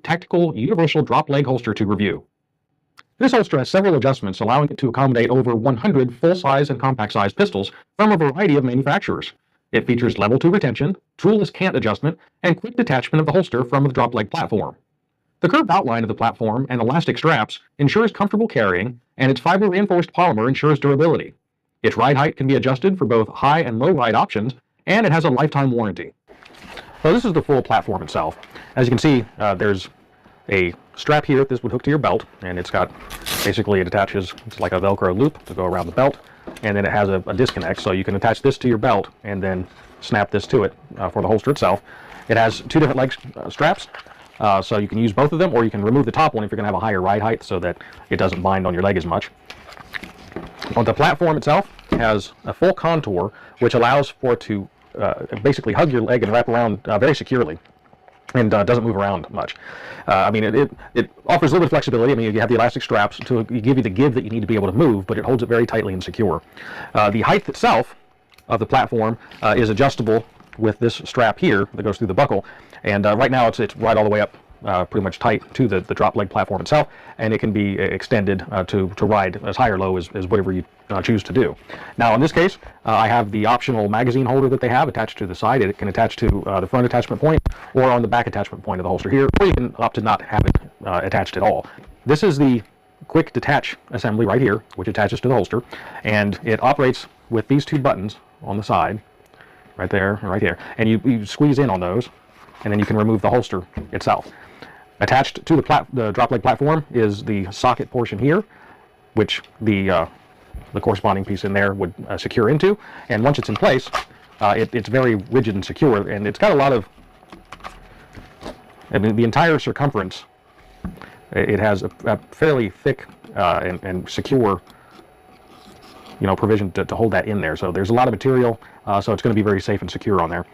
tactical universal drop leg holster to review. This holster has several adjustments allowing it to accommodate over 100 full-size and compact-size pistols from a variety of manufacturers. It features level 2 retention, toolless cant adjustment, and quick detachment of the holster from the drop leg platform. The curved outline of the platform and elastic straps ensures comfortable carrying, and its fiber-reinforced polymer ensures durability. Its ride height can be adjusted for both high and low ride options, and it has a lifetime warranty. So this is the full platform itself. As you can see, there's a strap here. This would hook to your belt, and it's got, basically it attaches, it's like a Velcro loop to go around the belt, and then it has a disconnect, so you can attach this to your belt and then snap this to it for the holster itself. It has two different leg straps, so you can use both of them, or you can remove the top one if you're going to have a higher ride height so that it doesn't bind on your leg as much. On the platform itself has a full contour, which allows for it to basically hug your leg and wrap around very securely, and doesn't move around much. I mean, it offers a little bit of flexibility. I mean, you have the elastic straps to give you the give that you need to be able to move, but it holds it very tightly and secure. The height itself of the platform is adjustable with this strap here that goes through the buckle, and right now it's right all the way up pretty much tight to the drop leg platform itself, and it can be extended to ride as high or low as whatever you choose to do. Now in this case, I have the optional magazine holder that they have attached to the side. It can attach to the front attachment point or on the back attachment point of the holster here, or you can opt to not have it attached at all. This is the quick detach assembly right here, which attaches to the holster, and it operates with these two buttons on the side, right there and right here, and you squeeze in on those, and then you can remove the holster itself. Attached to the drop leg platform is the socket portion here, which the corresponding piece in there would secure into, and once it's in place, it's very rigid and secure, and it's got a lot of, I mean, the entire circumference, it has a fairly thick and secure, you know, provision to hold that in there. So there's a lot of material, so it's going to be very safe and secure on there.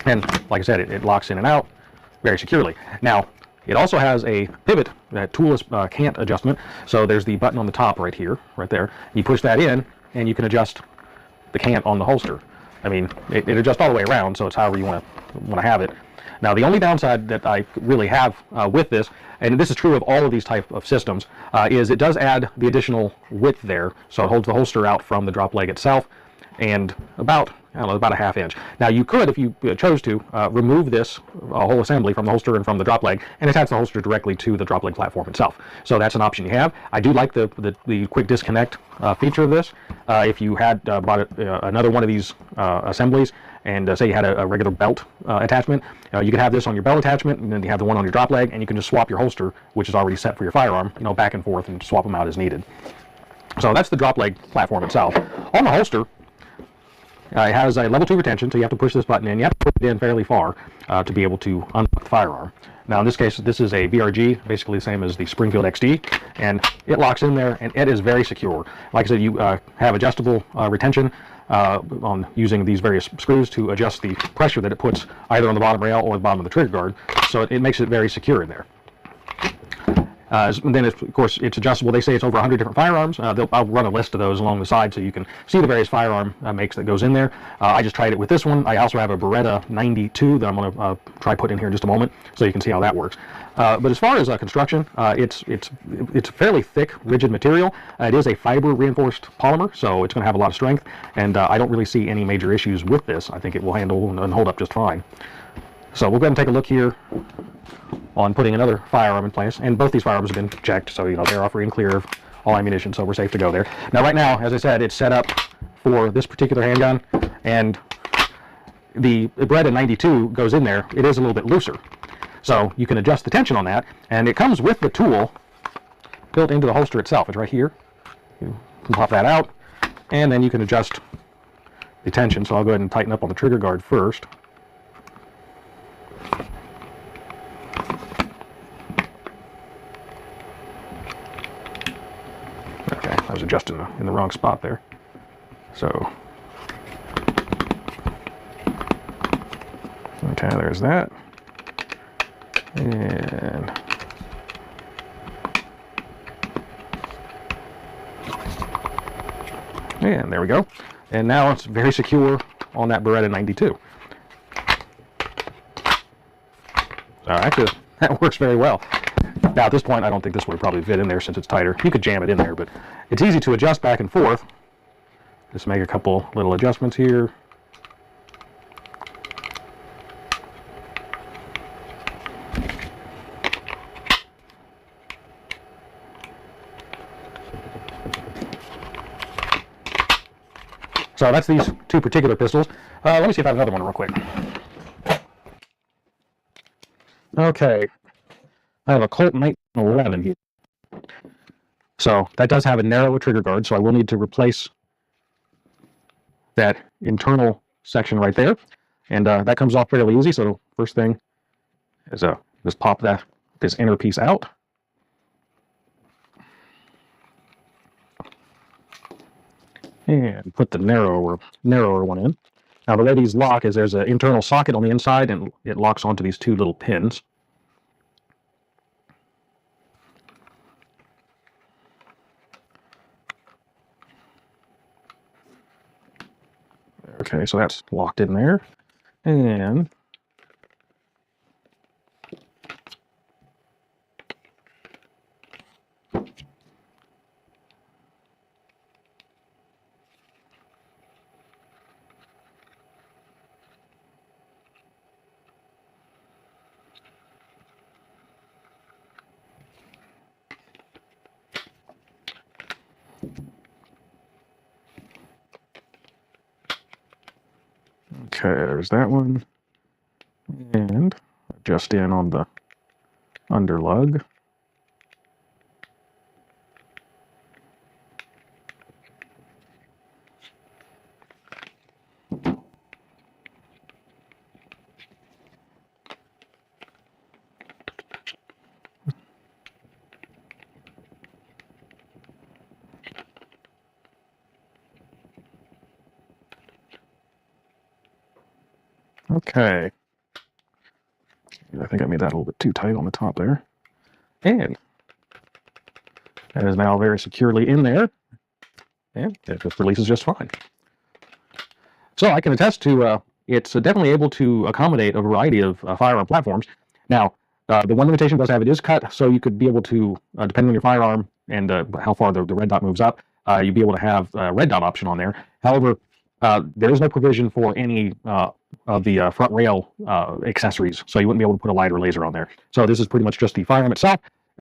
And like I said, it locks in and out very securely. Now, it also has a pivot, that toolless cant adjustment. So there's the button on the top right here, right there. You push that in, and you can adjust the cant on the holster. I mean, it adjusts all the way around, so it's however you want to have it. Now, the only downside that I really have with this, and this is true of all of these type of systems, is it does add the additional width there, so it holds the holster out from the drop leg itself, and about, I don't know, about a ½ inch. Now you could, if you chose to, remove this whole assembly from the holster and from the drop leg and attach the holster directly to the drop leg platform itself. So that's an option you have. I do like the quick disconnect feature of this. If you had bought another one of these assemblies, and say you had a regular belt attachment, you could have this on your belt attachment, and then you have the one on your drop leg, and you can just swap your holster, which is already set for your firearm, you know, back and forth, and swap them out as needed. So that's the drop leg platform itself. On the holster, it has a level 2 retention, so you have to push this button in. You have to put it in fairly far to be able to unlock the firearm. Now in this case, this is a VRG, basically the same as the Springfield XD, and it locks in there, and it is very secure. Like I said, you have adjustable retention on using these various screws to adjust the pressure that it puts either on the bottom rail or the bottom of the trigger guard, so it makes it very secure in there. And then, of course, it's adjustable. They say it's over 100 different firearms. I'll run a list of those along the side so you can see the various firearm makes that goes in there. I just tried it with this one. I also have a Beretta 92 that I'm going to try put in here in just a moment so you can see how that works. But as far as construction, it's fairly thick, rigid material. It is a fiber-reinforced polymer, so it's going to have a lot of strength, and I don't really see any major issues with this. I think it will handle and hold up just fine. So we'll go ahead and take a look here on putting another firearm in place, and both these firearms have been checked, so you know they're all free and clear of all ammunition, so we're safe to go there. Now right now, as I said, it's set up for this particular handgun, and the Beretta 92 goes in there. It is a little bit looser, so you can adjust the tension on that, and it comes with the tool built into the holster itself. It's right here. You can pop that out, and then you can adjust the tension. So I'll go ahead and tighten up on the trigger guard first. Okay, I was adjusting in the wrong spot there. So, okay, there's that. And there we go. And now it's very secure on that Beretta 92. So actually, that works very well. Now at this point, I don't think this would probably fit in there since it's tighter. You could jam it in there, but it's easy to adjust back and forth. Just make a couple little adjustments here. So that's these two particular pistols. Let me see if I have another one real quick. Okay, I have a Colt 1911 here. So that does have a narrower trigger guard, so I will need to replace that internal section right there. And that comes off fairly easy, so first thing is just pop this inner piece out. And put the narrower one in. Now the way these lock is there's an internal socket on the inside and it locks onto these two little pins. Okay, so that's locked in there. And okay, there's that one. And adjust in on the underlug. Okay. I think I made that a little bit too tight on the top there. And that is now very securely in there. And it just releases just fine. So I can attest to it's definitely able to accommodate a variety of firearm platforms. Now, the one limitation does have it is cut, so you could be able to, depending on your firearm and how far the red dot moves up, you'd be able to have a red dot option on there. However, there is no provision for any of the front rail accessories, so you wouldn't be able to put a light or laser on there. So this is pretty much just the firearm itself.